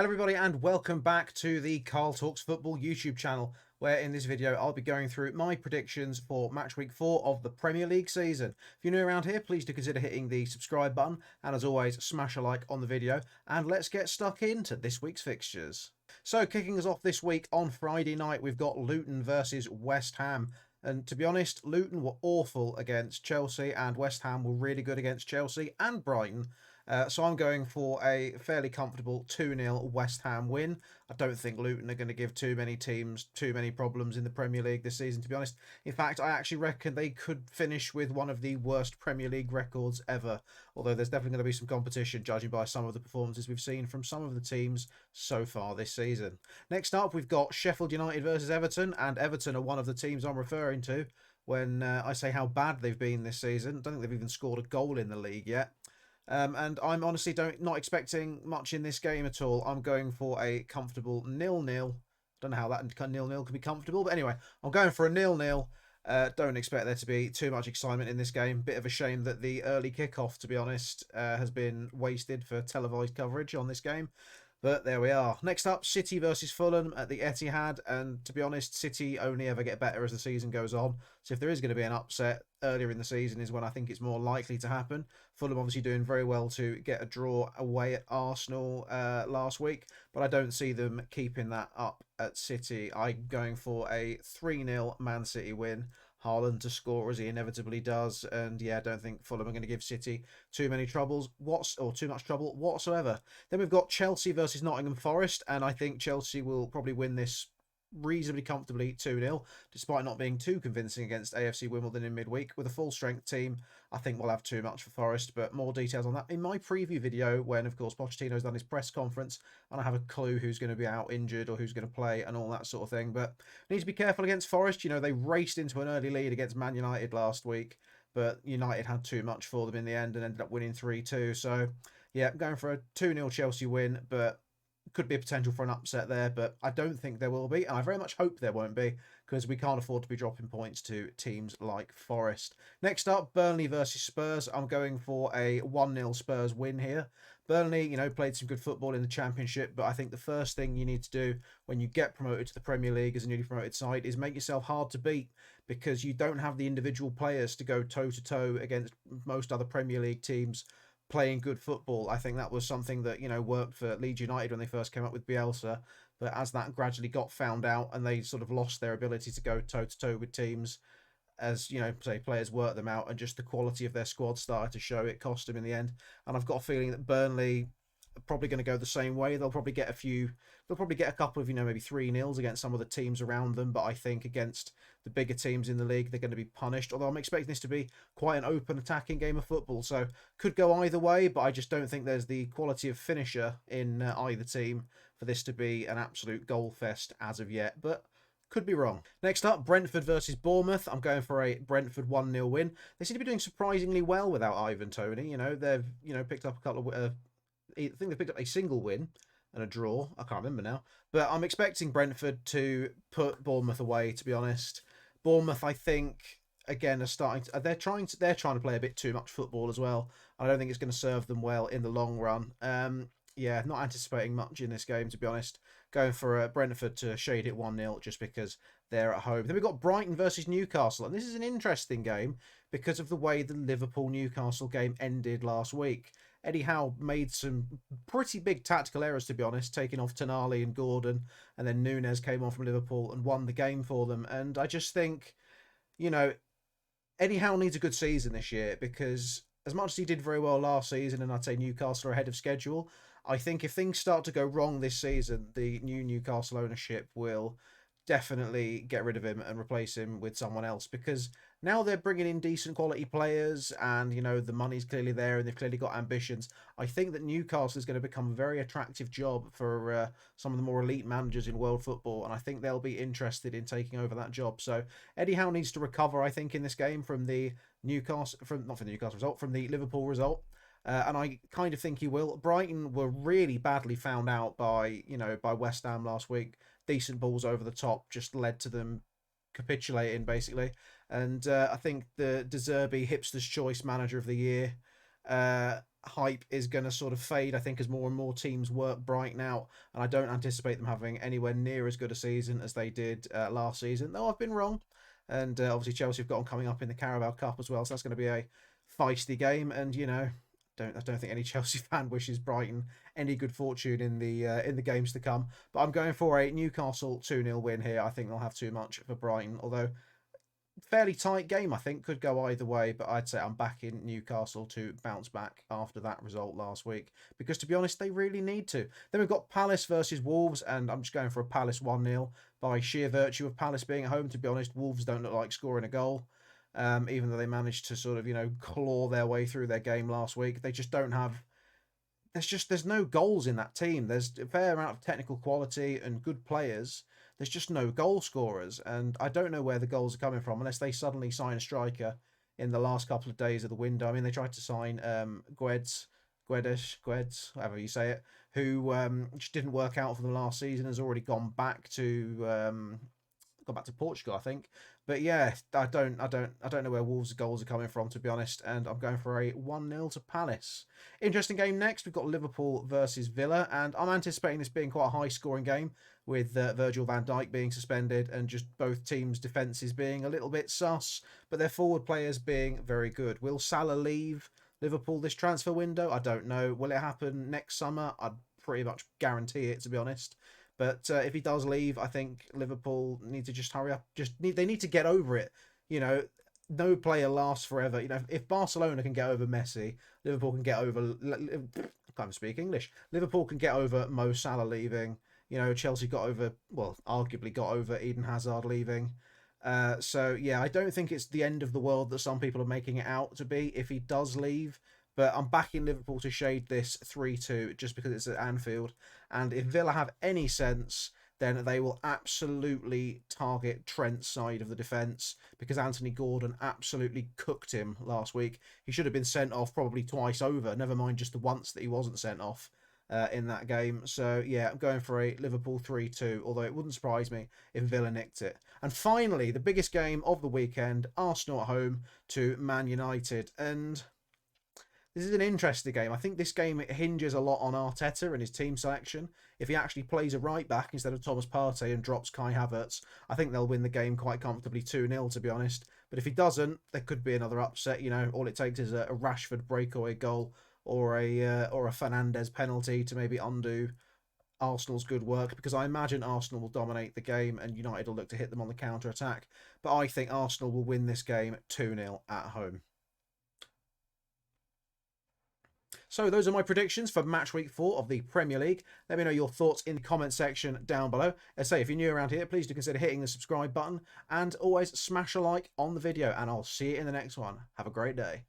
Hello everybody and welcome back to the Carl Talks Football YouTube channel, where in this video I'll be going through my predictions for match week 4 of the Premier League season. If you're new around here, please do consider hitting the subscribe button, and as always smash a like on the video, and let's get stuck into this week's fixtures. So kicking us off this week on Friday night, we've got Luton versus West Ham. And to be honest, Luton were awful against Chelsea and West Ham were really good against Chelsea and Brighton. So I'm going for a fairly comfortable 2-0 West Ham win. I don't think Luton are going to give too many teams too many problems in the Premier League this season, to be honest. In fact, I actually reckon they could finish with one of the worst Premier League records ever. Although there's definitely going to be some competition, judging by some of the performances we've seen from some of the teams so far this season. Next up, we've got Sheffield United versus Everton, and Everton are one of the teams I'm referring to when I say how bad they've been this season. I don't think they've even scored a goal in the league yet. And I'm honestly not expecting much in this game at all. I'm going for a comfortable 0-0. Don't know how that 0-0 can be comfortable, but anyway, I'm going for a 0-0. Don't expect there to be too much excitement in this game. Bit of a shame that the early kickoff, to be honest, has been wasted for televised coverage on this game. But there we are. Next up, City versus Fulham at the Etihad. And to be honest, City only ever get better as the season goes on. So if there is going to be an upset earlier in the season is when I think it's more likely to happen. Fulham obviously doing very well to get a draw away at Arsenal last week. But I don't see them keeping that up at City. I'm going for a 3-0 Man City win. Haaland to score as he inevitably does, and yeah, I don't think Fulham are going to give City too many troubles, too much trouble whatsoever. Then we've got Chelsea versus Nottingham Forest, and I think Chelsea will probably win this reasonably comfortably 2-0, despite not being too convincing against AFC Wimbledon in midweek. With a full strength team, I think we'll have too much for Forest, but more details on that in my preview video when, of course, Pochettino's done his press conference and I have a clue who's going to be out injured or who's going to play and all that sort of thing. But need to be careful against Forest. You know, they raced into an early lead against Man United last week, but United had too much for them in the end and ended up winning 3-2. So, yeah, I'm going for a 2-0 Chelsea win, but could be a potential for an upset there, but I don't think there will be, and I very much hope there won't be, because we can't afford to be dropping points to teams like Forest. Next up, Burnley versus Spurs. I'm going for a 1-0 Spurs win here. Burnley, you know, played some good football in the Championship, but I think the first thing you need to do when you get promoted to the Premier League as a newly promoted side is make yourself hard to beat, because you don't have the individual players to go toe-to-toe against most other Premier League teams playing good football. I think that was something that, you know, worked for Leeds United when they first came up with Bielsa. But as that gradually got found out and they sort of lost their ability to go toe-to-toe with teams, as, you know, say players worked them out and just the quality of their squad started to show, it cost them in the end. And I've got a feeling that Burnley are probably going to go the same way. They'll probably get a couple of, you know, maybe 3-0s against some of the teams around them. But I think against the bigger teams in the league, they're going to be punished. Although I'm expecting this to be quite an open attacking game of football. So could go either way, but I just don't think there's the quality of finisher in either team for this to be an absolute goal fest as of yet. But could be wrong. Next up, Brentford versus Bournemouth. I'm going for a Brentford 1-0 win. They seem to be doing surprisingly well without Ivan Toney. You know, they've, you know, picked up a couple of I think they picked up a single win and a draw. I can't remember now. But I'm expecting Brentford to put Bournemouth away, to be honest. Bournemouth, I think, again, are starting to, they're trying to play a bit too much football as well. I don't think it's going to serve them well in the long run. Yeah, not anticipating much in this game, to be honest. Going for Brentford to shade it 1-0 just because they're at home. Then we've got Brighton versus Newcastle. And this is an interesting game because of the way the Liverpool-Newcastle game ended last week. Eddie Howe made some pretty big tactical errors, to be honest, taking off Tonali and Gordon. And then Nunes came on from Liverpool and won the game for them. And I just think, you know, Eddie Howe needs a good season this year because as much as he did very well last season, and I'd say Newcastle are ahead of schedule, I think if things start to go wrong this season, the new Newcastle ownership will definitely get rid of him and replace him with someone else, because now they're bringing in decent quality players and, you know, the money's clearly there and they've clearly got ambitions. I think that Newcastle is going to become a very attractive job for some of the more elite managers in world football, and I think they'll be interested in taking over that job. So Eddie Howe needs to recover, I think, in this game from the from the Liverpool result. And I kind of think he will. Brighton were really badly found out by West Ham last week. Decent balls over the top just led to them capitulating, basically. And I think the De Zerbi Hipster's Choice Manager of the Year hype is going to sort of fade, I think, as more and more teams work Brighton out, and I don't anticipate them having anywhere near as good a season as they did last season, though I've been wrong. And obviously Chelsea have got on coming up in the Carabao Cup as well, so that's going to be a feisty game. And I don't think any Chelsea fan wishes Brighton any good fortune in the games to come. But I'm going for a Newcastle 2-0 win here. I think they'll have too much for Brighton, although fairly tight game, I think, could go either way, but I'd say I'm backing Newcastle to bounce back after that result last week, because to be honest, they really need to. Then we've got Palace versus Wolves, and I'm just going for a Palace 1-0 by sheer virtue of Palace being at home. To be honest, Wolves don't look like scoring a goal, even though they managed to sort of, claw their way through their game last week. They just don't have... there's no goals in that team. There's a fair amount of technical quality and good players. There's just no goal scorers, and I don't know where the goals are coming from unless they suddenly sign a striker in the last couple of days of the window. I mean, they tried to sign Guedes, however you say it, who just didn't work out for them last season. Has already gone back to Portugal, I think. But yeah, I don't know where Wolves' goals are coming from, to be honest, and I'm going for a 1-0 to Palace. Interesting game next. We've got Liverpool versus Villa, and I'm anticipating this being quite a high-scoring game, with Virgil van Dijk being suspended and just both teams' defences being a little bit sus, but their forward players being very good. Will Salah leave Liverpool this transfer window? I don't know. Will it happen next summer? I'd pretty much guarantee it, to be honest. But if he does leave, I think Liverpool need to just hurry up. They need to get over it. No player lasts forever. If Barcelona can get over Messi, Liverpool can get over... I can't even speak English. Liverpool can get over Mo Salah leaving. Chelsea arguably got over Eden Hazard leaving. So, yeah, I don't think it's the end of the world that some people are making it out to be if he does leave. But I'm backing Liverpool to shade this 3-2 just because it's at Anfield. And if Villa have any sense, then they will absolutely target Trent's side of the defence, because Anthony Gordon absolutely cooked him last week. He should have been sent off probably twice over, never mind just the once that he wasn't sent off in that game. So, yeah, I'm going for a Liverpool 3-2, although it wouldn't surprise me if Villa nicked it. And finally, the biggest game of the weekend, Arsenal at home to Man United. And this is an interesting game. I think this game hinges a lot on Arteta and his team selection. If he actually plays a right back instead of Thomas Partey and drops Kai Havertz, I think they'll win the game quite comfortably 2-0, to be honest. But if he doesn't, there could be another upset. All it takes is a Rashford breakaway goal or a Fernandes penalty to maybe undo Arsenal's good work, because I imagine Arsenal will dominate the game and United will look to hit them on the counter-attack. But I think Arsenal will win this game 2-0 at home. So those are my predictions for match week 4 of the Premier League. Let me know your thoughts in the comment section down below. As I say, if you're new around here, please do consider hitting the subscribe button and always smash a like on the video, and I'll see you in the next one. Have a great day.